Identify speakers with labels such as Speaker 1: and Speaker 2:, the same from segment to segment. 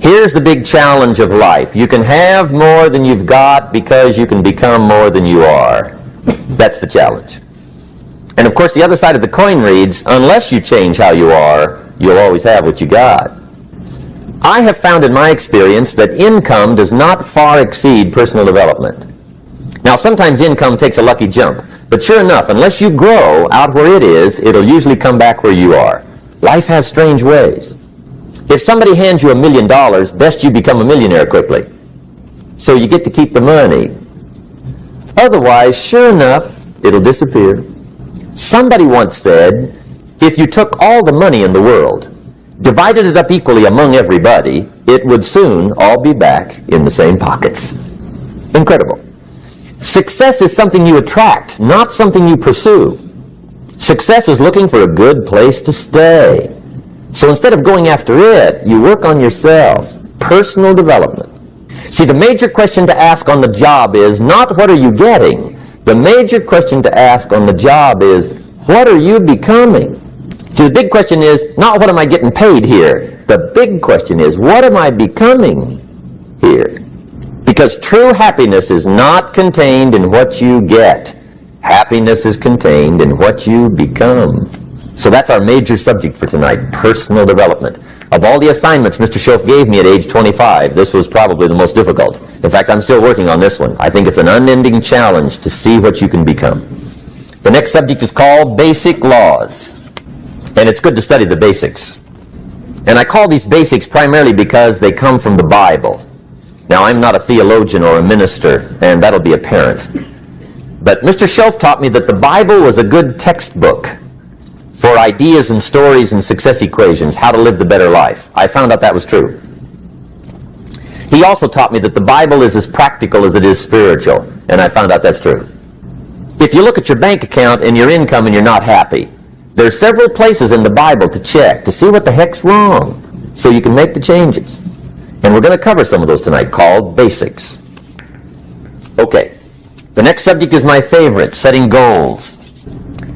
Speaker 1: Here's the big challenge of life. You can have more than you've got because you can become more than you are. That's the challenge. And of course, the other side of the coin reads, unless you change how you are, you'll always have what you got. I have found in my experience that income does not far exceed personal development. Now, sometimes income takes a lucky jump, but sure enough, unless you grow out where it is, it'll usually come back where you are. Life has strange ways. If somebody hands you $1 million, best you become a millionaire quickly, so you get to keep the money. Otherwise, sure enough, it'll disappear. Somebody once said, if you took all the money in the world, divided it up equally among everybody, it would soon all be back in the same pockets. Incredible. Success is something you attract, not something you pursue. Success is looking for a good place to stay. So instead of going after it, you work on yourself. Personal development. See, the major question to ask on the job is not what are you getting? The major question to ask on the job is what are you becoming? See, the big question is not what am I getting paid here? The big question is what am I becoming here? Because true happiness is not contained in what you get. Happiness is contained in what you become. So that's our major subject for tonight, personal development. Of all the assignments Mr. Schoaf gave me at age 25, this was probably the most difficult. In fact, I'm still working on this one. I think it's an unending challenge to see what you can become. The next subject is called basic laws. And it's good to study the basics. And I call these basics primarily because they come from the Bible. Now, I'm not a theologian or a minister, and that'll be apparent. But Mr. Schoaf taught me that the Bible was a good textbook for ideas and stories and success equations, how to live the better life. I found out that was true. He also taught me that the Bible is as practical as it is spiritual, and I found out that's true. If you look at your bank account and your income and you're not happy, there's several places in the Bible to check to see what the heck's wrong so you can make the changes. And we're going to cover some of those tonight, called basics. Okay, the next subject is my favorite, setting goals.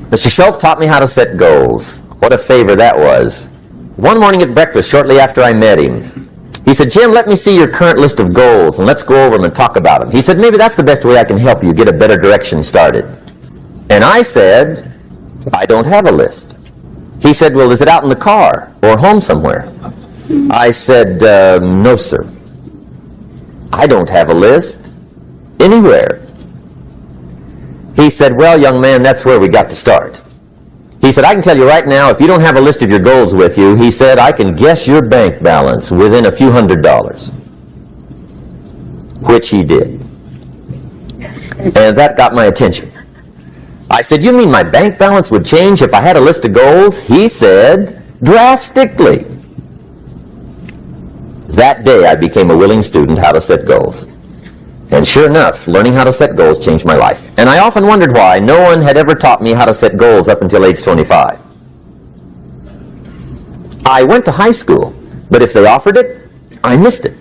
Speaker 1: Mr. Schoaf taught me how to set goals. What a favor that was. One morning at breakfast, shortly after I met him, he said, Jim, let me see your current list of goals, and let's go over them and talk about them. He said, maybe that's the best way I can help you get a better direction started. And I said, I don't have a list. He said, well, is it out in the car or home somewhere? I said, no, sir. I don't have a list anywhere. He said, well, young man, that's where we got to start. He said, I can tell you right now, if you don't have a list of your goals with you, he said, I can guess your bank balance within a few $100s. Which he did. And that got my attention. I said, you mean my bank balance would change if I had a list of goals? He said, drastically. That day, I became a willing student how to set goals. And sure enough, learning how to set goals changed my life. And I often wondered why no one had ever taught me how to set goals up until age 25. I went to high school, but if they offered it, I missed it.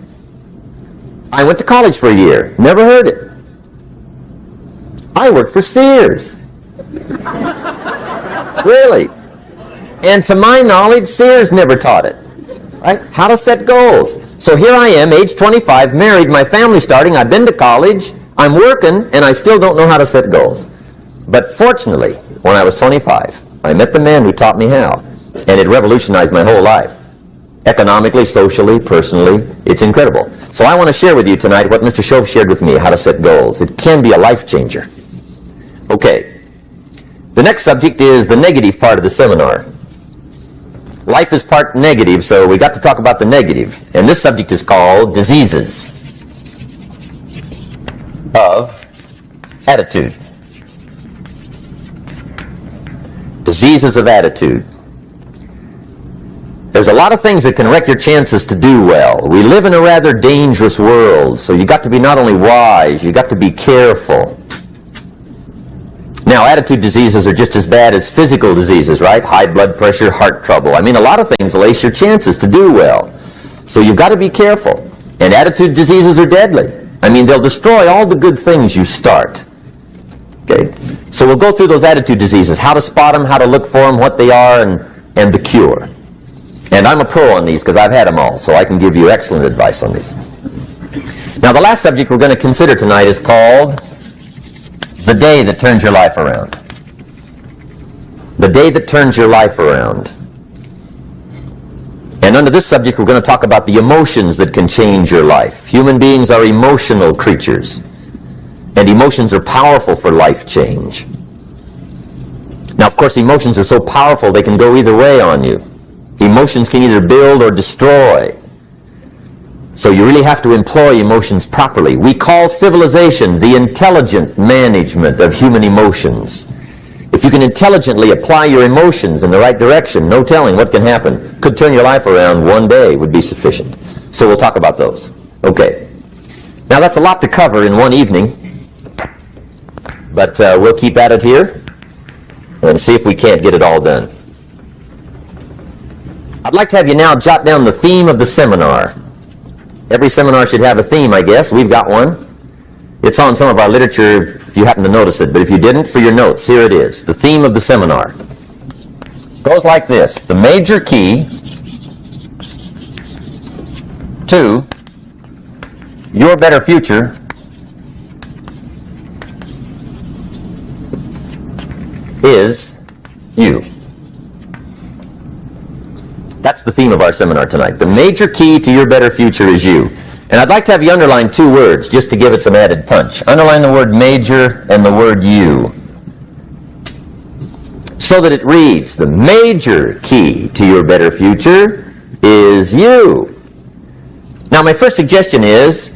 Speaker 1: I went to college for a year, never heard it. I worked for Sears. Really. And to my knowledge, Sears never taught it. Right? How to set goals. So here I am, age 25, married, my family's starting, I've been to college, I'm working, and I still don't know how to set goals. But fortunately, when I was 25, I met the man who taught me how, and it revolutionized my whole life. Economically, socially, personally, it's incredible. So I want to share with you tonight what Mr. Schoaf shared with me, how to set goals. It can be a life changer. Okay, the next subject is the negative part of the seminar. Life is part negative, so we got to talk about the negative. And this subject is called diseases of attitude. Diseases of attitude. There's a lot of things that can wreck your chances to do well. We live in a rather dangerous world, so you got to be not only wise, you got to be careful. Now, attitude diseases are just as bad as physical diseases, right? High blood pressure, heart trouble. I mean, a lot of things lace your chances to do well. So you've got to be careful. And attitude diseases are deadly. I mean, they'll destroy all the good things you start. Okay? So we'll go through those attitude diseases, how to spot them, how to look for them, what they are, and the cure. And I'm a pro on these because I've had them all, so I can give you excellent advice on these. Now, the last subject we're going to consider tonight is called the day that turns your life around. The day that turns your life around. And under this subject, we're going to talk about the emotions that can change your life. Human beings are emotional creatures, and emotions are powerful for life change. Now, of course, emotions are so powerful they can go either way on you. Emotions can either build or destroy. So you really have to employ emotions properly. We call civilization the intelligent management of human emotions. If you can intelligently apply your emotions in the right direction, no telling what can happen. Could turn your life around one day would be sufficient. So we'll talk about those. Okay. Now that's a lot to cover in one evening, but we'll keep at it here and see if we can't get it all done. I'd like to have you now jot down the theme of the seminar. Every seminar should have a theme, I guess. We've got one. It's on some of our literature if you happen to notice it, but if you didn't, for your notes, here it is. The theme of the seminar goes like this. The major key to your better future is you. That's the theme of our seminar tonight. The major key to your better future is you. And I'd like to have you underline two words just to give it some added punch. Underline the word major and the word you, so that it reads, the major key to your better future is you. Now, my first suggestion is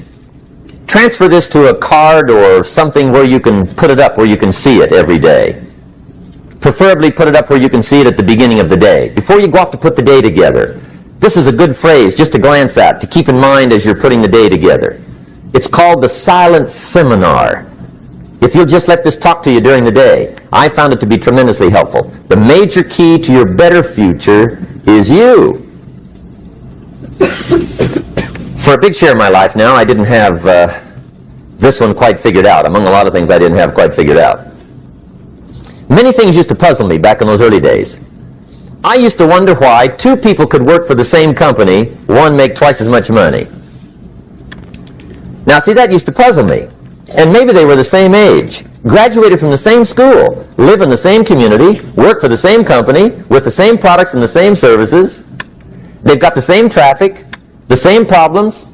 Speaker 1: transfer this to a card or something where you can put it up where you can see it every day. Preferably put it up where you can see it at the beginning of the day, before you go off to put the day together. This is a good phrase just to glance at, to keep in mind as you're putting the day together. It's called the silent seminar. If you'll just let this talk to you during the day, I found it to be tremendously helpful. The major key to your better future is you. For a big share of my life now, I didn't have this one quite figured out. Among a lot of things I didn't have quite figured out. Many things used to puzzle me back in those early days. I used to wonder why two people could work for the same company, one make twice as much money. Now, see, that used to puzzle me. And maybe they were the same age, graduated from the same school, live in the same community, work for the same company, with the same products and the same services. They've got the same traffic, the same problems,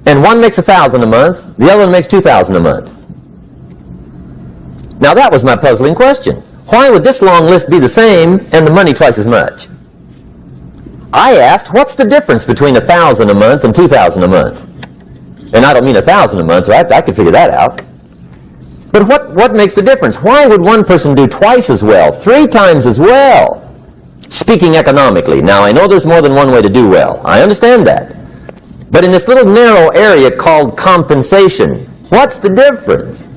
Speaker 1: and one makes $1,000 a month, the other one makes $2,000 a month. Now that was my puzzling question. Why would this long list be the same and the money twice as much? I asked, what's the difference between $1,000 a month and $2,000 a month? And I don't mean $1,000 a month, right? I could figure that out. But what makes the difference? Why would one person do twice as well, 3 times as well? Speaking economically. Now, I know there's more than one way to do well. I understand that. But in this little narrow area called compensation, what's the difference?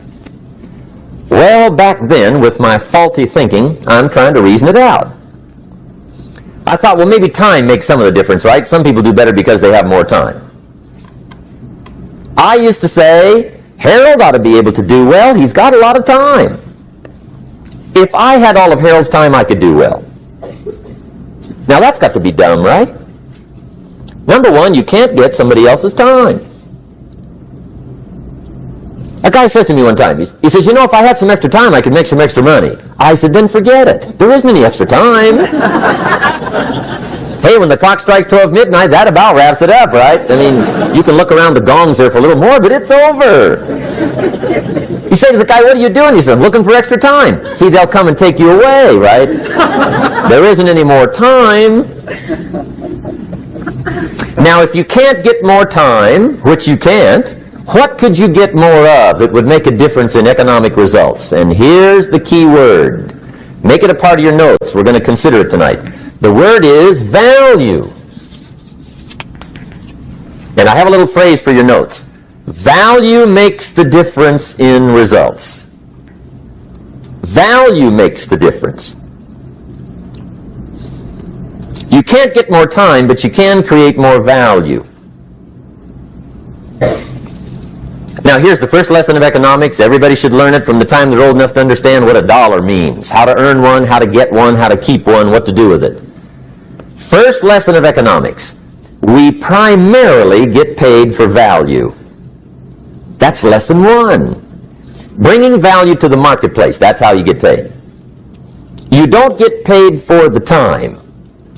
Speaker 1: Well, back then, with my faulty thinking, I'm trying to reason it out. I thought, well, maybe time makes some of the difference, right? Some people do better because they have more time. I used to say, Harold ought to be able to do well. He's got a lot of time. If I had all of Harold's time, I could do well. Now, that's got to be dumb, right? Number one, you can't get somebody else's time. A guy says to me one time, he says, you know, if I had some extra time, I could make some extra money. I said, then forget it. There isn't any extra time. Hey, when the clock strikes 12 midnight, that about wraps it up, right? I mean, you can look around the gongs there for a little more, but it's over. You say to the guy, what are you doing? He said, I'm looking for extra time. See, they'll come and take you away, right? There isn't any more time. Now, if you can't get more time, which you can't, what could you get more of that would make a difference in economic results? And here's the key word. Make it a part of your notes. We're going to consider it tonight. The word is value. And I have a little phrase for your notes. Value makes the difference in results. Value makes the difference. You can't get more time, but you can create more value. Now, here's the first lesson of economics. Everybody should learn it from the time they're old enough to understand what a dollar means, how to earn one, how to get one, how to keep one, what to do with it. First lesson of economics. We primarily get paid for value. That's lesson one. Bringing value to the marketplace. That's how you get paid. You don't get paid for the time.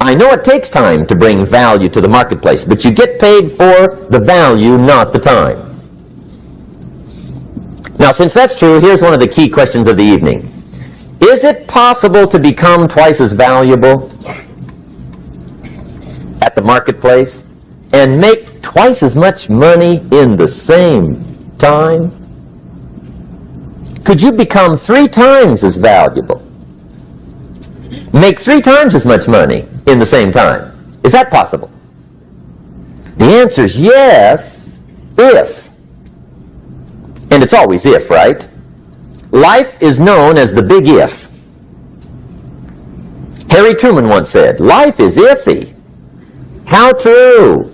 Speaker 1: I know it takes time to bring value to the marketplace, but you get paid for the value, not the time. Now, since that's true, here's one of the key questions of the evening. Is it possible to become twice as valuable at the marketplace and make twice as much money in the same time? Could you become 3 times as valuable? Make 3 times as much money in the same time? Is that possible? The answer is yes, if. And it's always if, right? Life is known as the big if. Harry Truman once said, life is iffy. How true.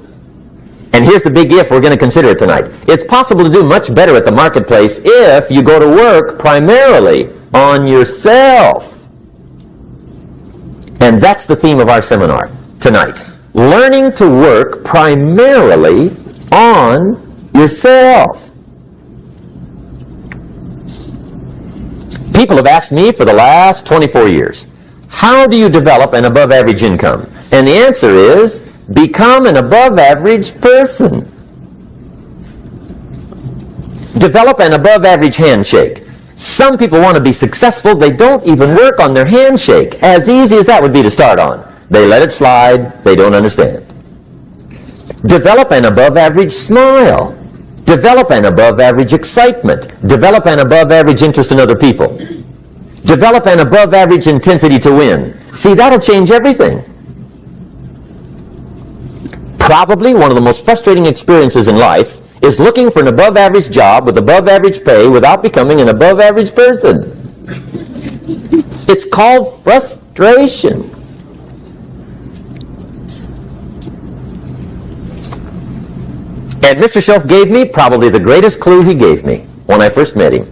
Speaker 1: And here's the big if we're going to consider tonight. It's possible to do much better at the marketplace if you go to work primarily on yourself. And that's the theme of our seminar tonight. Learning to work primarily on yourself. People have asked me for the last 24 years, how do you develop an above-average income? And the answer is, become an above-average person. Develop an above-average handshake. Some people want to be successful, they don't even work on their handshake. As easy as that would be to start on. They let it slide, they don't understand. Develop an above-average smile. Develop an above-average excitement. Develop an above-average interest in other people. Develop an above-average intensity to win. See, that'll change everything. Probably one of the most frustrating experiences in life is looking for an above-average job with above-average pay without becoming an above-average person. It's called frustration. And Mr. Schoaf gave me probably the greatest clue he gave me when I first met him.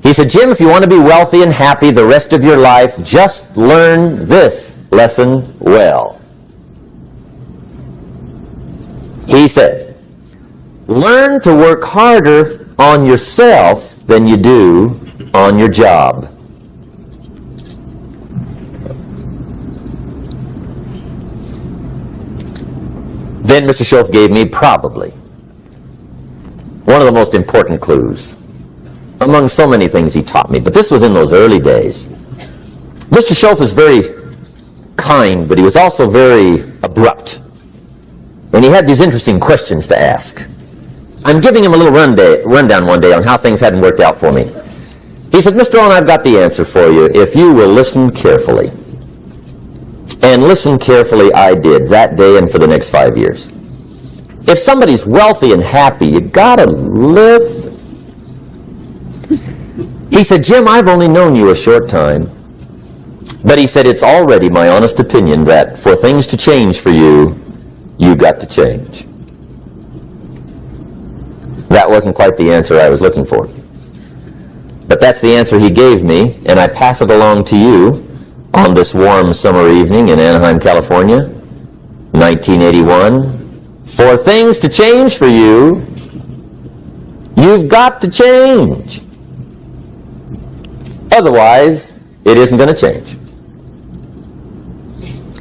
Speaker 1: He said, Jim, if you want to be wealthy and happy the rest of your life, just learn this lesson well. He said, learn to work harder on yourself than you do on your job. Then Mr. Schoaf gave me probably one of the most important clues among so many things he taught me, but this was in those early days. Mr. Schoaf was very kind, but he was also very abrupt. And he had these interesting questions to ask. I'm giving him a little rundown one day on how things hadn't worked out for me. He said, Mr. Rohn, I've got the answer for you if you will listen carefully. And listen carefully I did that day and for the next 5 years. If somebody's wealthy and happy, you gotta listen. He said, Jim, I've only known you a short time. But he said, it's already my honest opinion that for things to change for you, you've got to change. That wasn't quite the answer I was looking for. But that's the answer he gave me, and I pass it along to you on this warm summer evening in Anaheim, California, 1981. For things to change for you, you've got to change. Otherwise, it isn't going to change.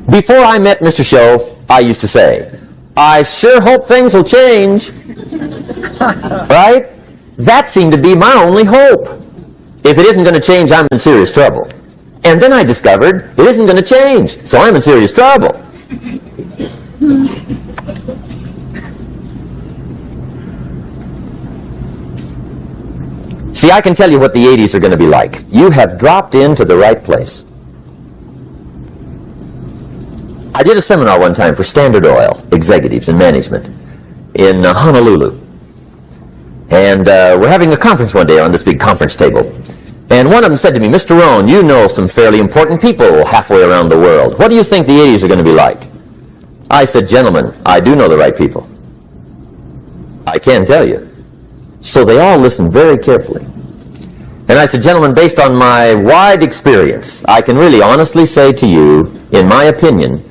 Speaker 1: Before I met Mr. Schoaf, I used to say, I sure hope things will change. Right? That seemed to be my only hope. If it isn't going to change, I'm in serious trouble. And then I discovered it isn't going to change, so I'm in serious trouble. See, I can tell you what the 80s are going to be like. You have dropped into the right place. I did a seminar one time for Standard Oil executives and management in Honolulu. And we're having a conference one day on this big conference table. And one of them said to me, Mr. Rohn, you know some fairly important people halfway around the world. What do you think the 80s are going to be like? I said, gentlemen, I do know the right people. I can tell you. So they all listened very carefully. And I said, gentlemen, based on my wide experience, I can really honestly say to you, in my opinion,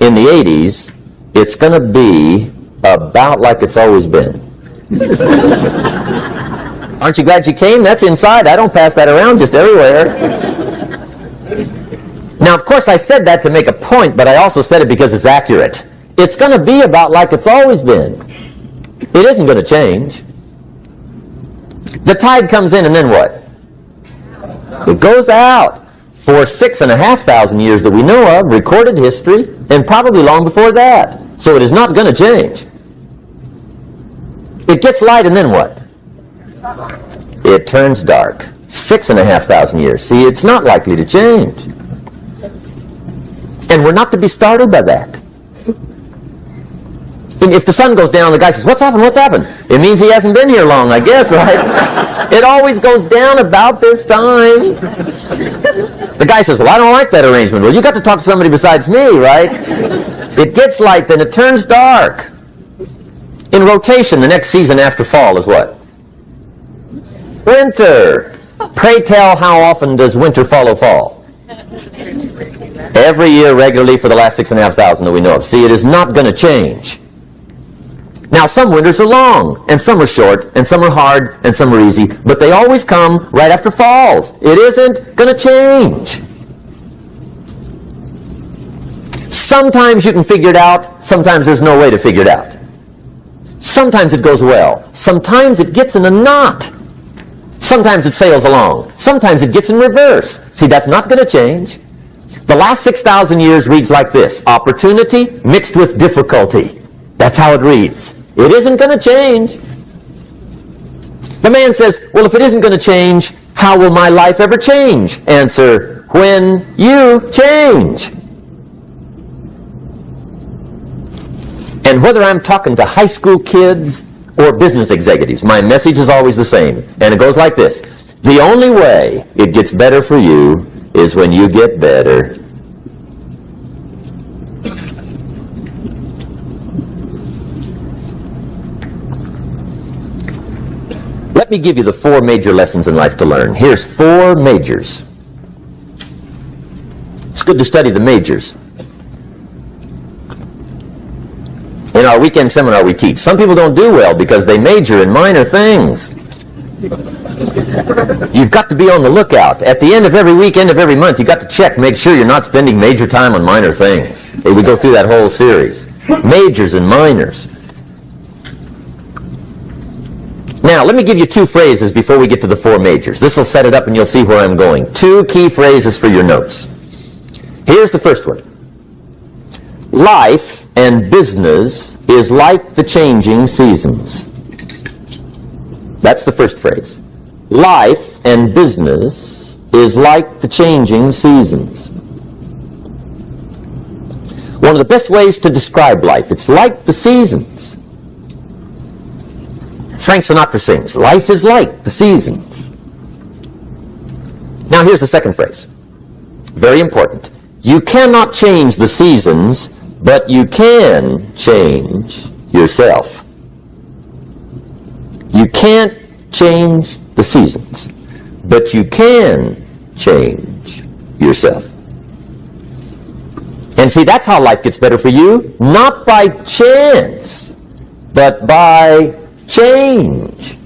Speaker 1: in the 80s, it's going to be about like it's always been. Aren't you glad you came? That's inside. I don't pass that around just everywhere. Now, of course, I said that to make a point, but I also said it because it's accurate. It's going to be about like it's always been. It isn't going to change. The tide comes in, and then what? It goes out. For 6,500 years that we know of, recorded history, and probably long before that. So it is not going to change. It gets light, and then what? It turns dark. 6,500 years. See, it's not likely to change. And we're not to be startled by that. And if the sun goes down, the guy says, "What's happened? What's happened?" It means he hasn't been here long, I guess, right? It always goes down about this time. The guy says, "Well, I don't like that arrangement." Well, you got to talk to somebody besides me, right? It gets light, then it turns dark. In rotation, the next season after fall is what? Winter. Pray tell, how often does winter follow fall? Every year regularly for the last 6,500 that we know of. See, it is not going to change. Now, some winters are long, and some are short, and some are hard, and some are easy, but they always come right after falls. It isn't going to change. Sometimes you can figure it out, sometimes there's no way to figure it out. Sometimes it goes well, sometimes it gets in a knot. Sometimes it sails along, sometimes it gets in reverse. See, that's not going to change. The last 6,000 years reads like this: opportunity mixed with difficulty. That's how it reads. It isn't going to change. The man says, "Well, if it isn't going to change, how will my life ever change?" Answer, when you change. And whether I'm talking to high school kids or business executives, my message is always the same. And it goes like this: the only way it gets better for you is when you get better. Let me give you the 4 major lessons in life to learn. Here's 4 majors. It's good to study the majors. In our weekend seminar we teach, some people don't do well because they major in minor things. You've got to be on the lookout. At the end of every week, end of every month, you've got to check, make sure you're not spending major time on minor things. We go through that whole series. Majors and minors. Now, let me give you 2 phrases before we get to the 4 majors. This will set it up and you'll see where I'm going. 2 key phrases for your notes. Here's the first one. Life and business is like the changing seasons. That's the first phrase. Life and business is like the changing seasons. One of the best ways to describe life, it's like the seasons. Frank Sinatra sings, life is like the seasons. Now here's the second phrase. Very important. You cannot change the seasons, but you can change yourself. You can't change the seasons, but you can change yourself. And see, that's how life gets better for you, not by chance, but by change.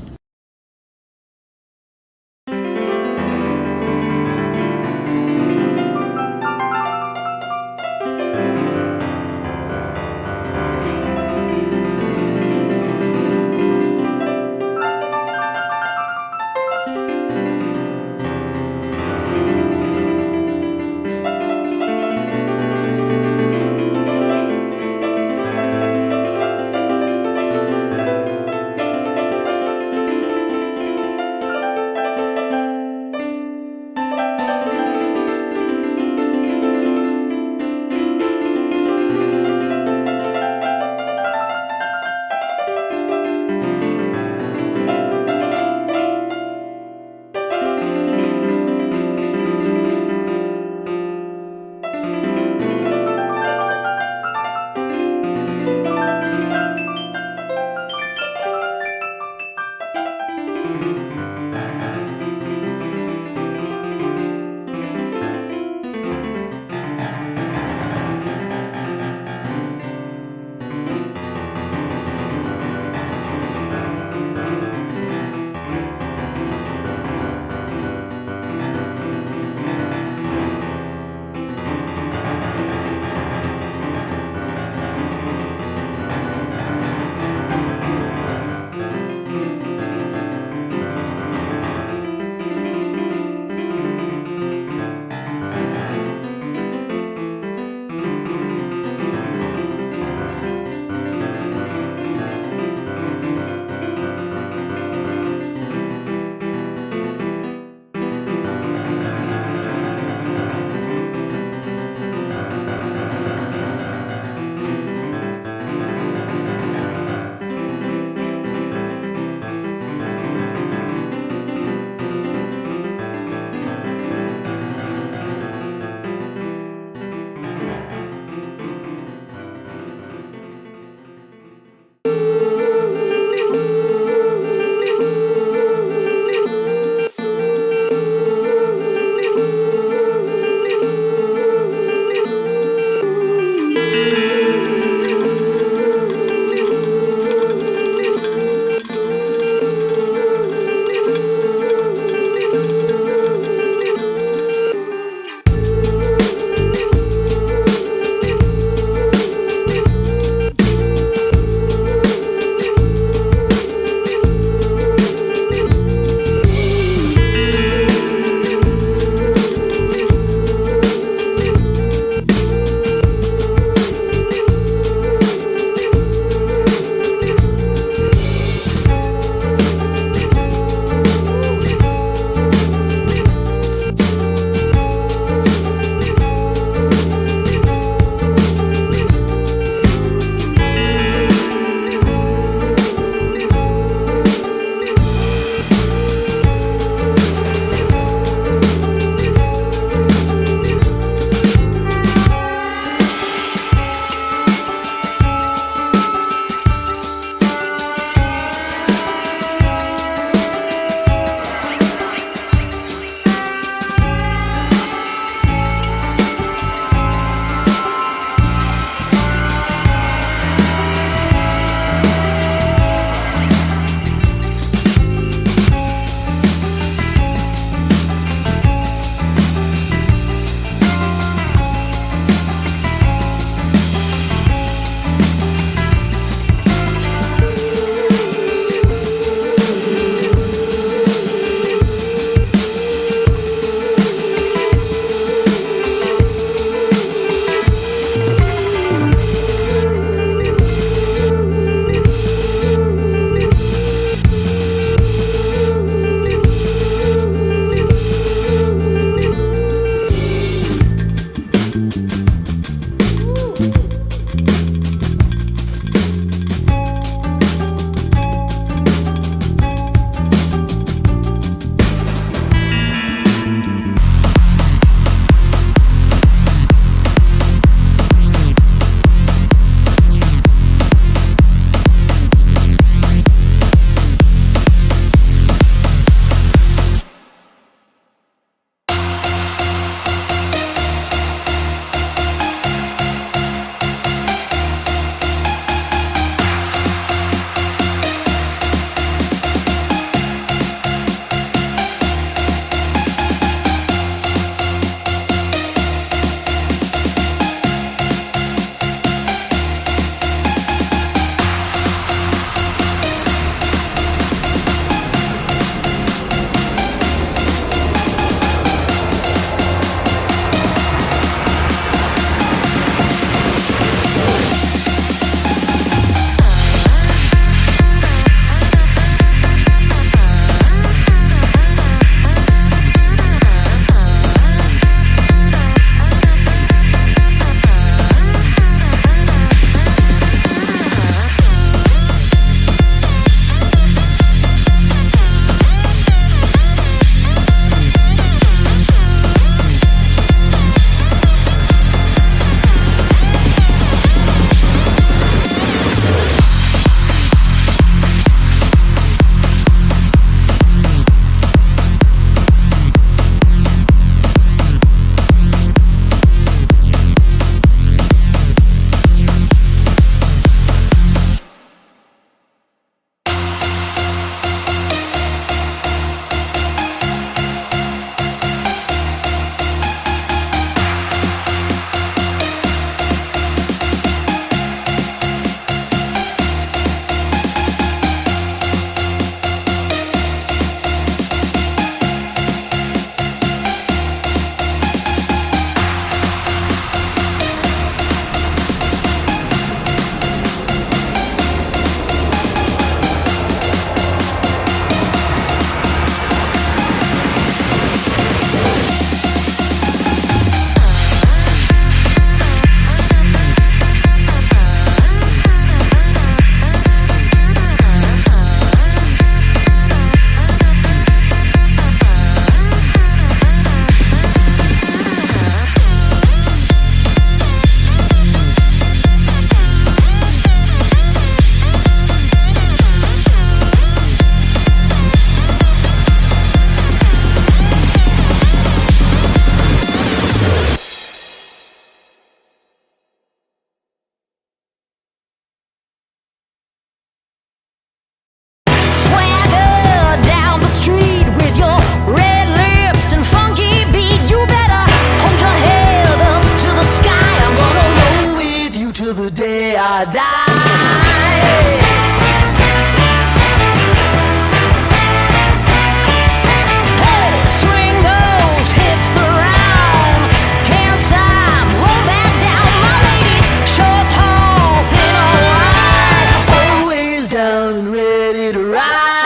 Speaker 2: ready to ride.